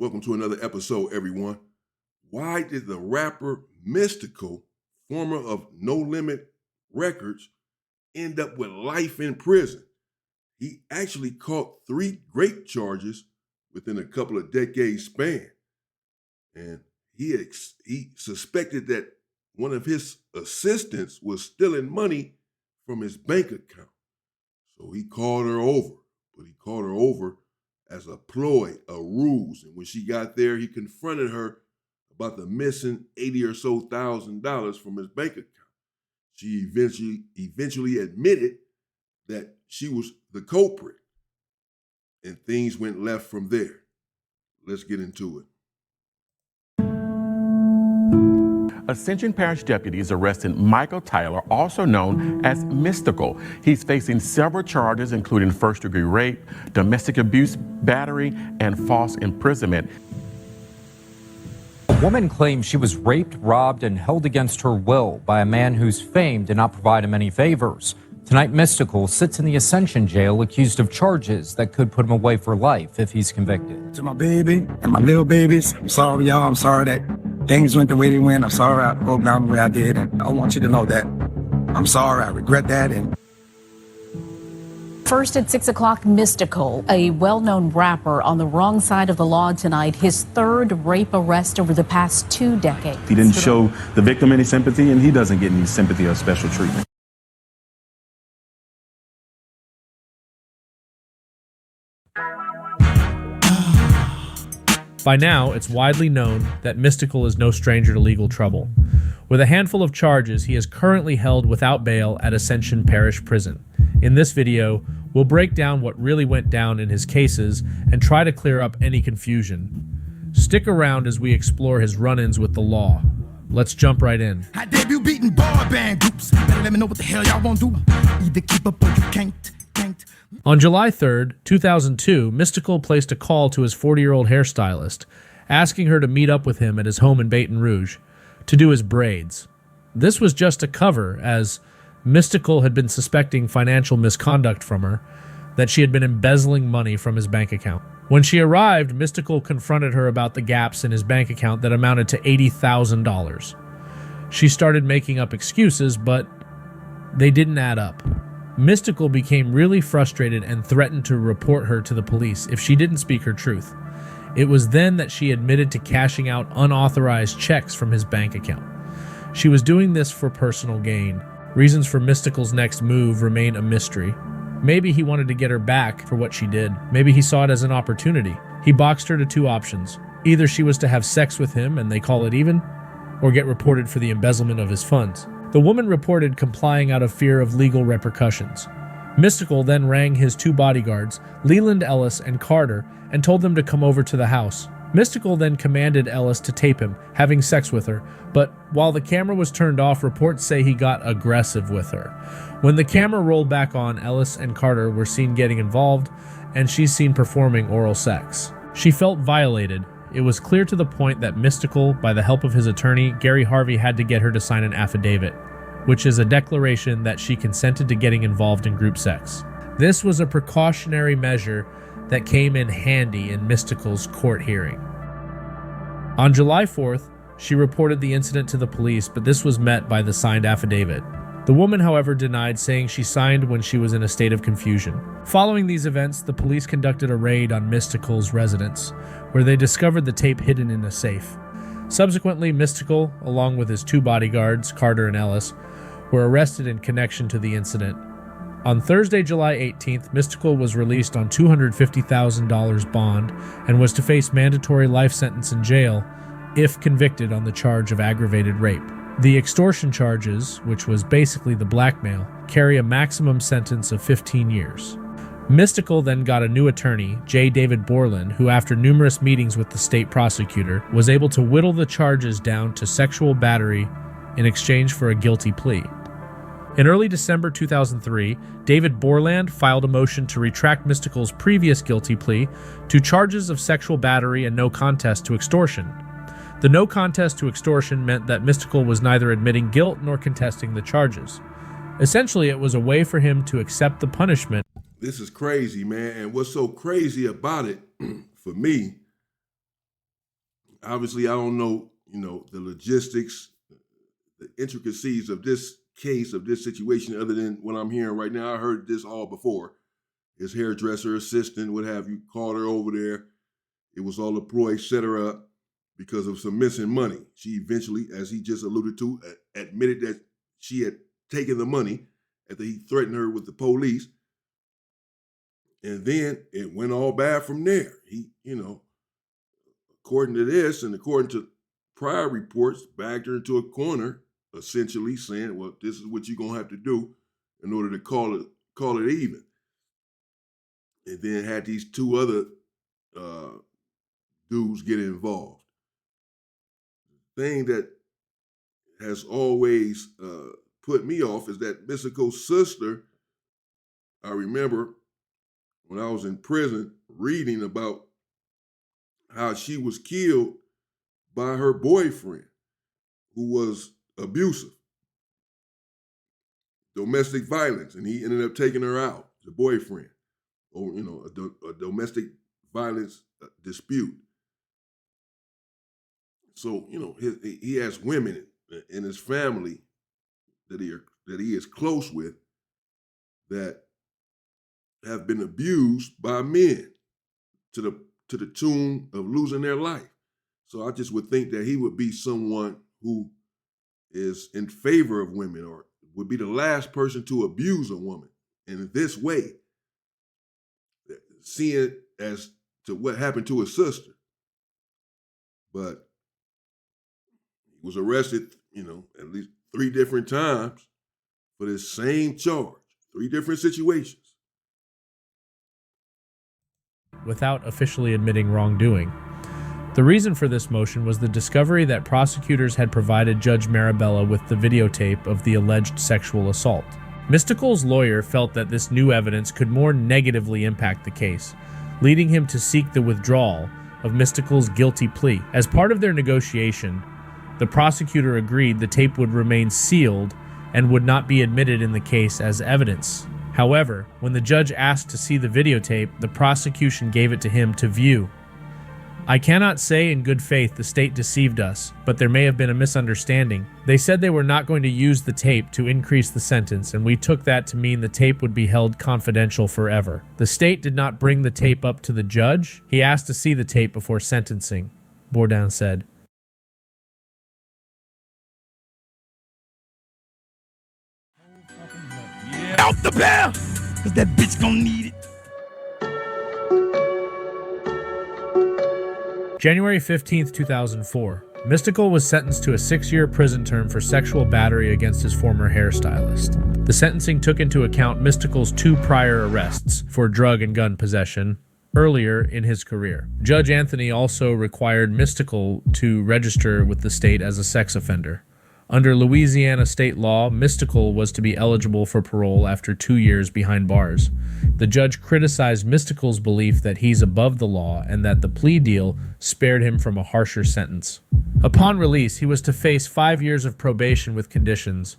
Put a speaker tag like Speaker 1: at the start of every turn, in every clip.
Speaker 1: Welcome to another episode, everyone. Why did the rapper Mystikal, former of No Limit Records, end up with life in prison? He actually caught 3 Grape charges within a couple of decades span. And he suspected that one of his assistants was stealing money from his bank account. So he called her over, but he called her over as a ploy, a ruse. And when she got there, he confronted her about the missing $80,000 or so from his bank account. She eventually admitted that she was the culprit, and things went left from there. Let's get into it.
Speaker 2: Ascension Parish deputies arrested Michael Tyler, also known as Mystikal. He's facing several charges, including first-degree rape, domestic abuse, battery, and false imprisonment.
Speaker 3: A woman claims she was raped, robbed, and held against her will by a man whose fame did not provide him any favors. Tonight, Mystikal sits in the Ascension jail accused of charges that could put him away for life if he's convicted.
Speaker 4: To my baby and my little babies, I'm sorry, y'all. I'm sorry that things went the way they went. I'm sorry I broke down the way I did. And I want you to know that I'm sorry. I regret that. And
Speaker 5: first at 6 o'clock, Mystikal, a well-known rapper on the wrong side of the law tonight, his 3rd rape arrest over the past 2 decades.
Speaker 6: He didn't show the victim any sympathy, and he doesn't get any sympathy or special treatment.
Speaker 7: By now, it's widely known that Mystikal is no stranger to legal trouble. With a handful of charges, he is currently held without bail at Ascension Parish Prison. In this video, we'll break down what really went down in his cases and try to clear up any confusion. Stick around as we explore his run-ins with the law. Let's jump right in.
Speaker 4: I debut beating boy band groups. Better let me know what the hell y'all won't do. Either keep up or you can't.
Speaker 7: On July 3rd, 2002, Mystikal placed a call to his 40-year-old hairstylist, asking her to meet up with him at his home in Baton Rouge to do his braids. This was just a cover, as Mystikal had been suspecting financial misconduct from her, that she had been embezzling money from his bank account. When she arrived, Mystikal confronted her about the gaps in his bank account that amounted to $80,000. She started making up excuses, but they didn't add up. Mystikal became really frustrated and threatened to report her to the police if she didn't speak her truth. It was then that she admitted to cashing out unauthorized checks from his bank account. She was doing this for personal gain. Reasons for Mystikal's next move remain a mystery. Maybe he wanted to get her back for what she did. Maybe he saw it as an opportunity. He boxed her to 2 options. Either she was to have sex with him and they call it even, or get reported for the embezzlement of his funds. The woman reported complying out of fear of legal repercussions. Mystikal then rang his 2 bodyguards, Leland Ellis and Carter, and told them to come over to the house. Mystikal then commanded Ellis to tape him, having sex with her, but while the camera was turned off, reports say he got aggressive with her. When the camera rolled back on, Ellis and Carter were seen getting involved, and she's seen performing oral sex. She felt violated. It was clear to the point that Mystikal, by the help of his attorney, Gary Harvey, had to get her to sign an affidavit, which is a declaration that she consented to getting involved in group sex. This was a precautionary measure that came in handy in Mystikal's court hearing. On July 4th, she reported the incident to the police, but this was met by the signed affidavit. The woman, however, denied, saying she signed when she was in a state of confusion. Following these events, the police conducted a raid on Mystikal's residence, where they discovered the tape hidden in a safe. Subsequently, Mystikal, along with his 2 bodyguards, Carter and Ellis, were arrested in connection to the incident. On Thursday, July 18th, Mystikal was released on $250,000 bond and was to face mandatory life sentence in jail if convicted on the charge of aggravated rape. The extortion charges, which was basically the blackmail, carry a maximum sentence of 15 years. Mystikal then got a new attorney, J. David Borland, who after numerous meetings with the state prosecutor, was able to whittle the charges down to sexual battery in exchange for a guilty plea. In early December 2003, David Borland filed a motion to retract Mystikal's previous guilty plea to charges of sexual battery and no contest to extortion. The no contest to extortion meant that Mystikal was neither admitting guilt nor contesting the charges. Essentially, it was a way for him to accept the punishment.
Speaker 1: This is crazy, man. And what's so crazy about it, for me, obviously, I don't know, the logistics, the intricacies of this case, of this situation, other than what I'm hearing right now. I heard this all before. His hairdresser, assistant, what have you, called her over there. It was all a ploy, set her up because of some missing money. She eventually, as he just alluded to, admitted that she had taken the money after he threatened her with the police. And then it went all bad from there. He, according to this and according to prior reports, backed her into a corner, essentially saying, well, this is what you're going to have to do in order to call it even. And then had these two other dudes get involved. The thing that has always put me off is that Mystikal's sister, I remember when I was in prison reading about how she was killed by her boyfriend, who was abusive, domestic violence, and he ended up taking her out, the boyfriend, or a domestic violence dispute. So he has women in his family that he is close with that have been abused by men to the tune of losing their life. So I just would think that he would be someone who is in favor of women, or would be the last person to abuse a woman in this way, seeing it as to what happened to his sister. But he was arrested, at least 3 different times for this same charge, 3 different situations.
Speaker 7: Without officially admitting wrongdoing. The reason for this motion was the discovery that prosecutors had provided Judge Marabella with the videotape of the alleged sexual assault. Mystikal's lawyer felt that this new evidence could more negatively impact the case, leading him to seek the withdrawal of Mystikal's guilty plea. As part of their negotiation, the prosecutor agreed the tape would remain sealed and would not be admitted in the case as evidence. However, when the judge asked to see the videotape, the prosecution gave it to him to view. I cannot say in good faith the state deceived us, but there may have been a misunderstanding. They said they were not going to use the tape to increase the sentence, and we took that to mean the tape would be held confidential forever. The state did not bring the tape up to the judge. He asked to see the tape before sentencing, Bourdin said.
Speaker 8: Out the bell, cause that bitch gon' need it.
Speaker 7: January 15th, 2004. Mystikal was sentenced to a 6-year prison term for sexual battery against his former hairstylist. The sentencing took into account Mystikal's 2 prior arrests for drug and gun possession earlier in his career. Judge Anthony also required Mystikal to register with the state as a sex offender. Under Louisiana state law, Mystikal was to be eligible for parole after 2 years behind bars. The judge criticized Mystikal's belief that he's above the law and that the plea deal spared him from a harsher sentence. Upon release, he was to face 5 years of probation with conditions,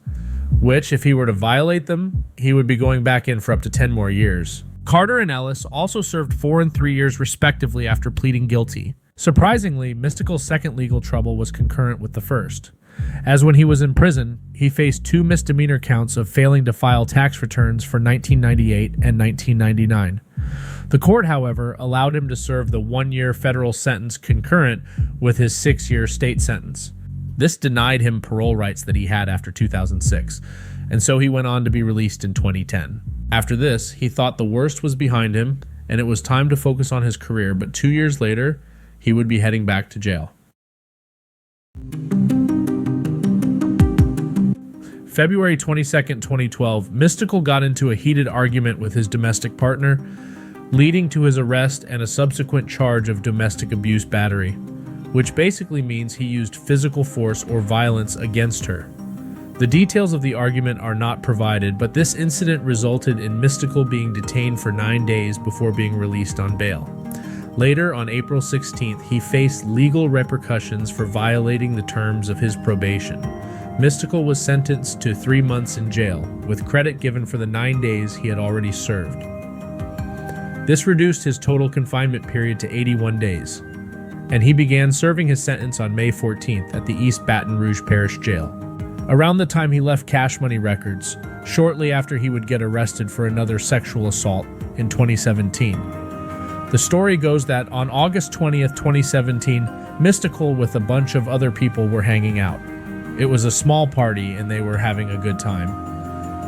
Speaker 7: which, if he were to violate them, he would be going back in for up to 10 more years. Carter and Ellis also served 4 and 3 years respectively after pleading guilty. Surprisingly, Mystikal's second legal trouble was concurrent with the first, as when he was in prison, he faced 2 misdemeanor counts of failing to file tax returns for 1998 and 1999. The court, however, allowed him to serve the 1-year federal sentence concurrent with his 6-year state sentence. This denied him parole rights that he had after 2006, and so he went on to be released in 2010. After this, he thought the worst was behind him, and it was time to focus on his career, but 2 years later, he would be heading back to jail. February 22, 2012, Mystikal got into a heated argument with his domestic partner, leading to his arrest and a subsequent charge of domestic abuse battery, which basically means he used physical force or violence against her. The details of the argument are not provided, but this incident resulted in Mystikal being detained for 9 days before being released on bail. Later, on April 16th, he faced legal repercussions for violating the terms of his probation. Mystikal was sentenced to 3 months in jail, with credit given for the 9 days he had already served. This reduced his total confinement period to 81 days. and he began serving his sentence on May 14th at the East Baton Rouge Parish Jail. Around the time he left Cash Money Records, shortly after he would get arrested for another sexual assault in 2017. The story goes that on August 20th, 2017, Mystikal with a bunch of other people were hanging out. It was a small party and they were having a good time.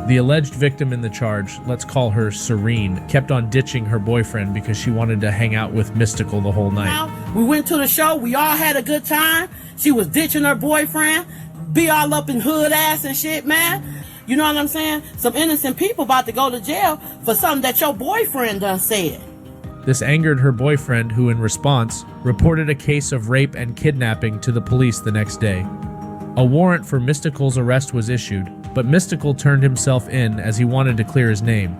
Speaker 7: The alleged victim in the charge, let's call her Serene, kept on ditching her boyfriend because she wanted to hang out with Mystikal the whole night.
Speaker 9: We went to the show, we all had a good time. She was ditching her boyfriend, be all up in hood ass and shit, man. You know what I'm saying? Some innocent people about to go to jail for something that your boyfriend done said.
Speaker 7: This angered her boyfriend, who in response reported a case of rape and kidnapping to the police the next day. A warrant for Mystikal's arrest was issued, but Mystikal turned himself in as he wanted to clear his name.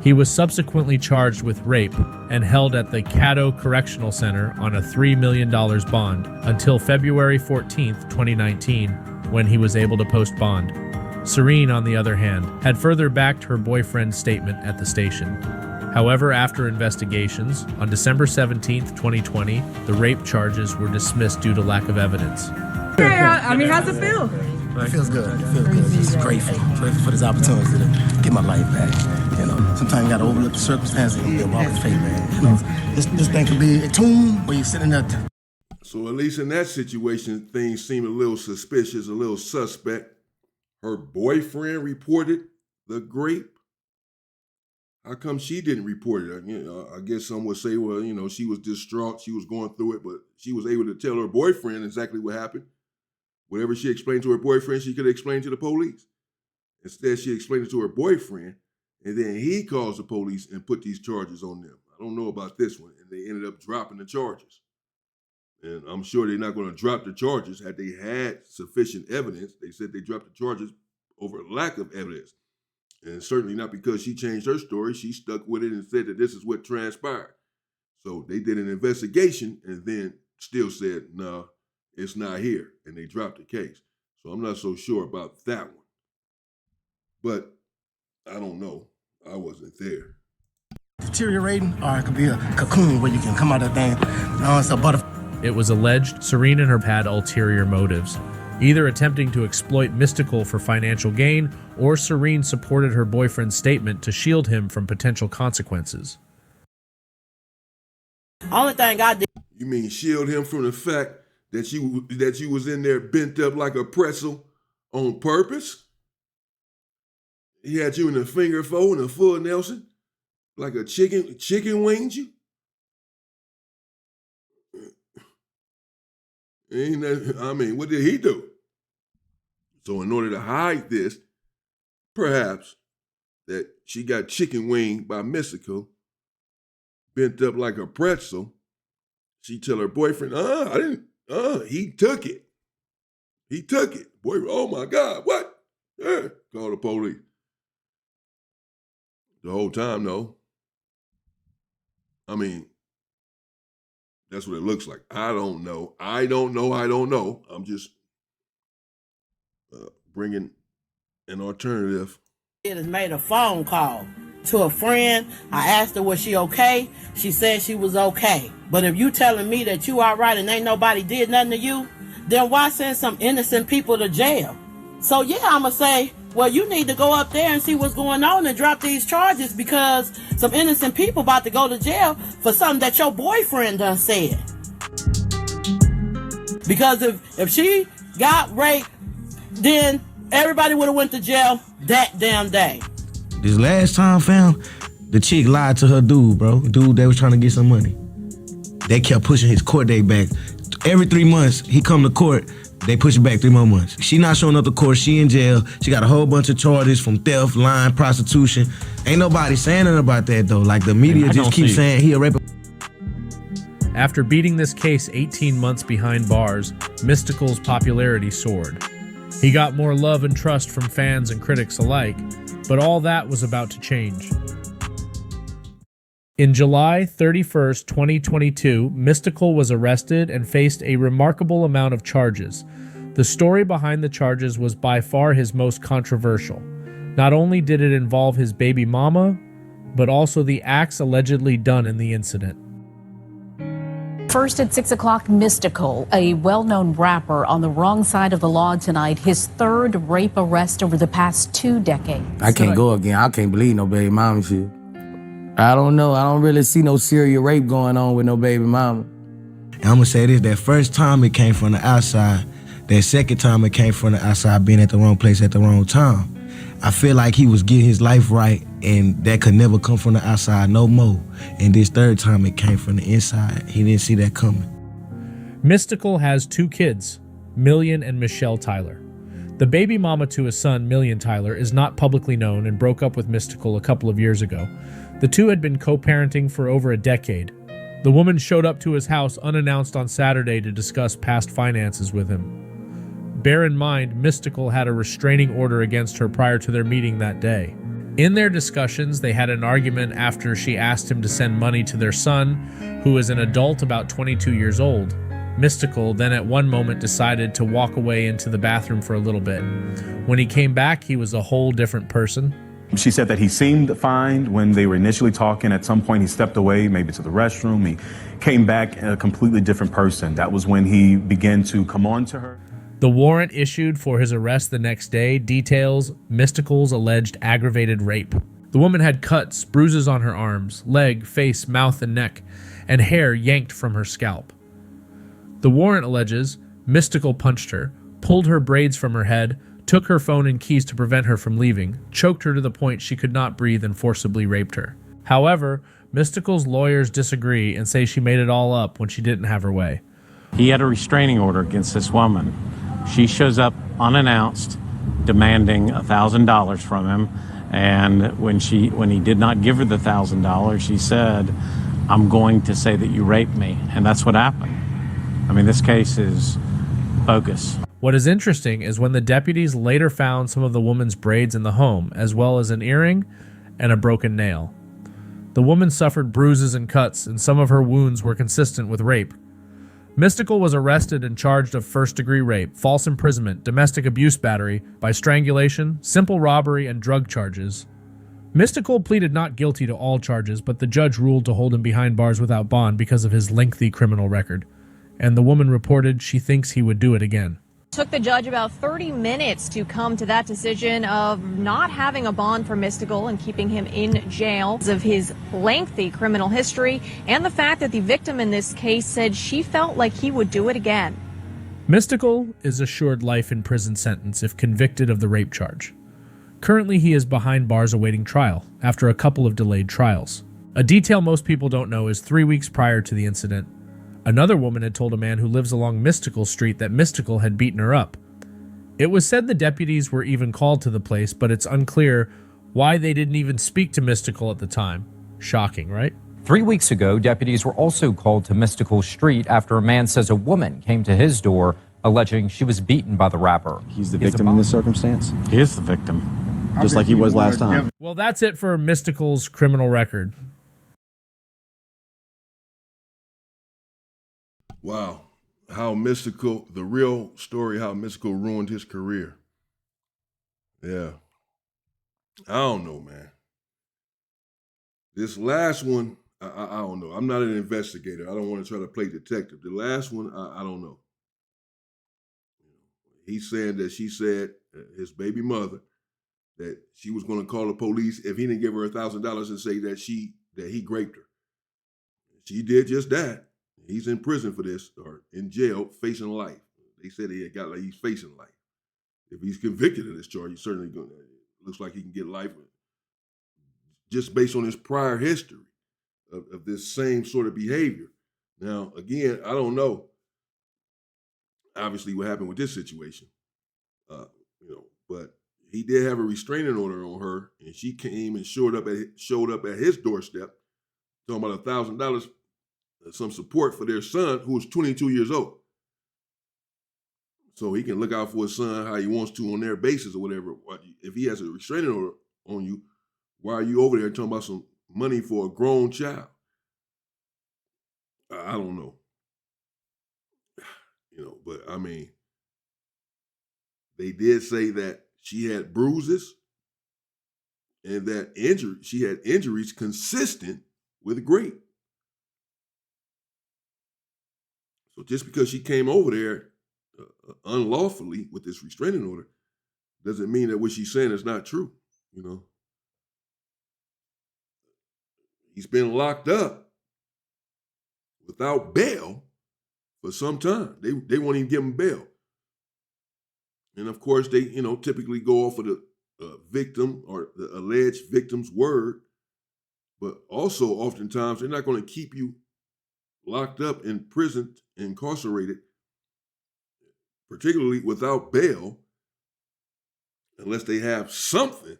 Speaker 7: He was subsequently charged with rape and held at the Caddo Correctional Center on a $3 million bond until February 14th, 2019, when he was able to post bond. Serene, on the other hand, had further backed her boyfriend's statement at the station. However, after investigations, on December 17th, 2020, the rape charges were dismissed due to lack of evidence.
Speaker 10: How's it feel?
Speaker 8: It feels good. It feels good. Just grateful for this opportunity to get my life back. You know, sometimes you gotta overlook the circumstances and build off his faith, man. You know, this thing could be a tomb where you're sitting there.
Speaker 1: So at least in that situation, things seem a little suspicious, a little suspect. Her boyfriend reported the Grape. How come she didn't report it? You know, I guess some would say, well, you know, she was distraught, she was going through it, but she was able to tell her boyfriend exactly what happened. Whatever she explained to her boyfriend, she could explain to the police. Instead, she explained it to her boyfriend, and then he calls the police and put these charges on them. I don't know about this one, and they ended up dropping the charges. And I'm sure they're not going to drop the charges. Had they had sufficient evidence, they said they dropped the charges over lack of evidence. And certainly not because she changed her story. She stuck with it and said that this is what transpired. So they did an investigation and then still said, no, it's not here. And they dropped the case. So I'm not so sure about that one. But I don't know. I wasn't there.
Speaker 8: Deteriorating, or it could be a cocoon where you can come out of that thing. No, it's a butterfly.
Speaker 7: It was alleged Serene and her had ulterior motives, either attempting to exploit Mystikal for financial gain, or Serene supported her boyfriend's statement to shield him from potential consequences.
Speaker 9: Only thing I did.
Speaker 1: You mean shield him from the fact that you was in there bent up like a pretzel on purpose? He had you in a finger fold and a full Nelson, like a chicken winged you? Ain't that, I mean, what did he do? So in order to hide this, perhaps that she got chicken winged by Mystikal, bent up like a pretzel, she tell her boyfriend, he took it. He took it. Boy, oh my God, what? Call the police. The whole time, though. I mean, that's what it looks like. I don't know. I'm just bringing an alternative.
Speaker 9: It has made a phone call to a friend. I asked her, was she okay? She said she was okay. But if you telling me that you all right and ain't nobody did nothing to you, then why send some innocent people to jail? So yeah, I'ma say, well, you need to go up there and see what's going on and drop these charges because some innocent people about to go to jail for something that your boyfriend done said. Because if she got raped, then everybody would have went to jail that damn day.
Speaker 8: This last time, fam, the chick lied to her dude, bro. Dude, they was trying to get some money. They kept pushing his court date back. Every 3 months, he come to court, they push it back 3 more months. She not showing up to court, she in jail. She got a whole bunch of charges from theft, lying, prostitution. Ain't nobody saying nothing about that, though. Like, the media just keeps saying he a raper.
Speaker 7: After beating this case 18 months behind bars, Mystikal's popularity soared. He got more love and trust from fans and critics alike, but all that was about to change. In July 31st, 2022, Mystikal was arrested and faced a remarkable amount of charges. The story behind the charges was by far his most controversial. Not only did it involve his baby mama, but also the acts allegedly done in the incident.
Speaker 5: First at 6 o'clock, Mystikal, a well-known rapper on the wrong side of the law tonight, his third rape arrest over the past 2 decades.
Speaker 11: I can't go again. I can't believe no baby mama shit. I don't know. I don't really see no serial rape going on with no baby mama.
Speaker 8: And I'm gonna say this, that first time it came from the outside, that second time it came from the outside, being at the wrong place at the wrong time. I feel like he was getting his life right, and that could never come from the outside no more. And this third time it came from the inside. He didn't see that coming.
Speaker 7: Mystikal has 2 kids, Million and Michelle Tyler. The baby mama to his son, Million Tyler, is not publicly known and broke up with Mystikal a couple of years ago. The two had been co-parenting for over a decade. The woman showed up to his house unannounced on Saturday to discuss past finances with him. Bear in mind, Mystikal had a restraining order against her prior to their meeting that day. In their discussions, they had an argument after she asked him to send money to their son, who is an adult about 22 years old. Mystikal then at one moment decided to walk away into the bathroom for a little bit. When he came back, he was a whole different person.
Speaker 6: She said that he seemed fine when they were initially talking. At some point, he stepped away, maybe to the restroom. He came back a completely different person. That was when he began to come on to her.
Speaker 7: The warrant issued for his arrest the next day details Mystikal's alleged aggravated rape. The woman had cuts, bruises on her arms, leg, face, mouth, and neck, and hair yanked from her scalp. The warrant alleges Mystikal punched her, pulled her braids from her head, took her phone and keys to prevent her from leaving, choked her to the point she could not breathe, and forcibly raped her. However, Mystikal's lawyers disagree and say she made it all up when she didn't have her way.
Speaker 12: He had a restraining order against this woman. She shows up unannounced, demanding $1,000 from him, and when he did not give her the $1,000, she said, "I'm going to say that you raped me," and that's what happened. I mean, this case is bogus.
Speaker 7: What is interesting is when the deputies later found some of the woman's braids in the home, as well as an earring and a broken nail. The woman suffered bruises and cuts, and some of her wounds were consistent with rape. Mystikal was arrested and charged of first-degree rape, false imprisonment, domestic abuse battery, by strangulation, simple robbery, and drug charges. Mystikal pleaded not guilty to all charges, but the judge ruled to hold him behind bars without bond because of his lengthy criminal record. And the woman reported she thinks he would do it again.
Speaker 10: Took the judge about 30 minutes to come to that decision of not having a bond for Mystikal and keeping him in jail because of his lengthy criminal history and the fact that the victim in this case said she felt like he would do it again.
Speaker 7: Mystikal is assured life in prison sentence if convicted of the rape charge. Currently, he is behind bars awaiting trial after a couple of delayed trials. A detail most people don't know is 3 weeks prior to the incident, another woman had told a man who lives along Mystikal Street that Mystikal had beaten her up. It was said the deputies were even called to the place, but it's unclear why they didn't even speak to Mystikal at the time. Shocking, right?
Speaker 3: 3 weeks ago, deputies were also called to Mystikal Street after a man says a woman came to his door alleging she was beaten by the rapper.
Speaker 6: He's the victim in this circumstance?
Speaker 12: He is the victim.
Speaker 6: Just like he was last time.
Speaker 7: Well, that's it for Mystikal's criminal record.
Speaker 1: Wow. How Mystikal, the real story, how Mystikal ruined his career. Yeah. I don't know, man. This last one, I don't know. I'm not an investigator. I don't want to try to play detective. The last one, I don't know. He's saying that she said, his baby mother, that she was going to call the police if he didn't give her $1,000 and say that he raped her. She did just that. He's in prison for this, or in jail, facing life. They said he's facing life. If he's convicted of this charge, he's certainly going to. Looks like he can get life just based on his prior history of this same sort of behavior. Now, again, I don't know. Obviously, what happened with this situation, but he did have a restraining order on her, and she came and showed up at his doorstep, talking about $1,000. Some support for their son, who is 22 years old. So he can look out for his son how he wants to on their basis or whatever. If he has a restraining order on you, why are you over there talking about some money for a grown child? I don't know. But I mean, they did say that she had bruises and that she had injuries consistent with Grape. So just because she came over there unlawfully with this restraining order doesn't mean that what she's saying is not true. You know, he's been locked up without bail for some time. They won't even give him bail. And of course, they, typically go off of the victim or the alleged victim's word. But also, oftentimes, they're not going to keep you locked up, imprisoned, incarcerated, particularly without bail, unless they have something.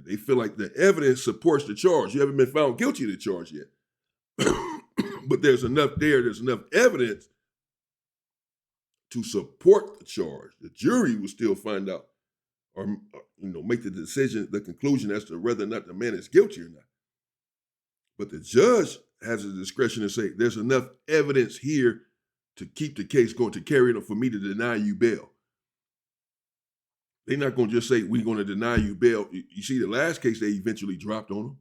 Speaker 1: They feel like the evidence supports the charge. You haven't been found guilty of the charge yet. But there's enough there's enough evidence to support the charge. The jury will still find out or make the decision, the conclusion as to whether or not the man is guilty or not. But the judge has the discretion to say, there's enough evidence here to keep the case going, to carry it for me to deny you bail. They're not going to just say, we're going to deny you bail. You see, the last case, they eventually dropped on him.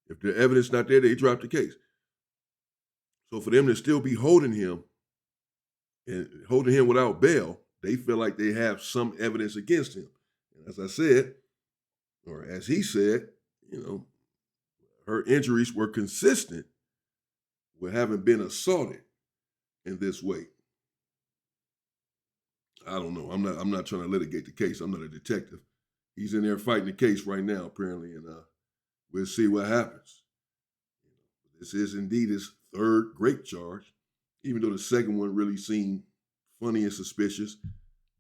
Speaker 1: If the evidence not there, they dropped the case. So for them to still be holding him and holding him without bail, they feel like they have some evidence against him. And as I said, or as he said, her injuries were consistent with having been assaulted in this way. I don't know. I'm not trying to litigate the case. I'm not a detective. He's in there fighting the case right now, apparently, and we'll see what happens. This is indeed his third rape charge, even though the second one really seemed funny and suspicious.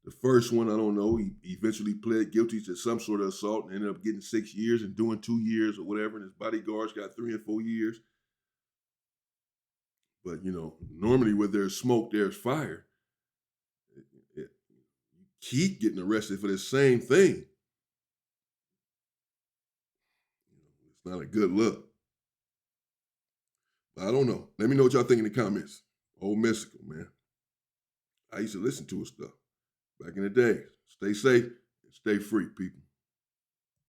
Speaker 1: The first one, I don't know, he eventually pled guilty to some sort of assault and ended up getting 6 years and doing 2 years or whatever, and his bodyguards got 3 and 4 years. But, normally where there's smoke, there's fire. You keep getting arrested for the same thing. It's not a good look. But I don't know. Let me know what y'all think in the comments. Old Mystikal, man. I used to listen to his stuff back in the day. Stay safe and stay free, people.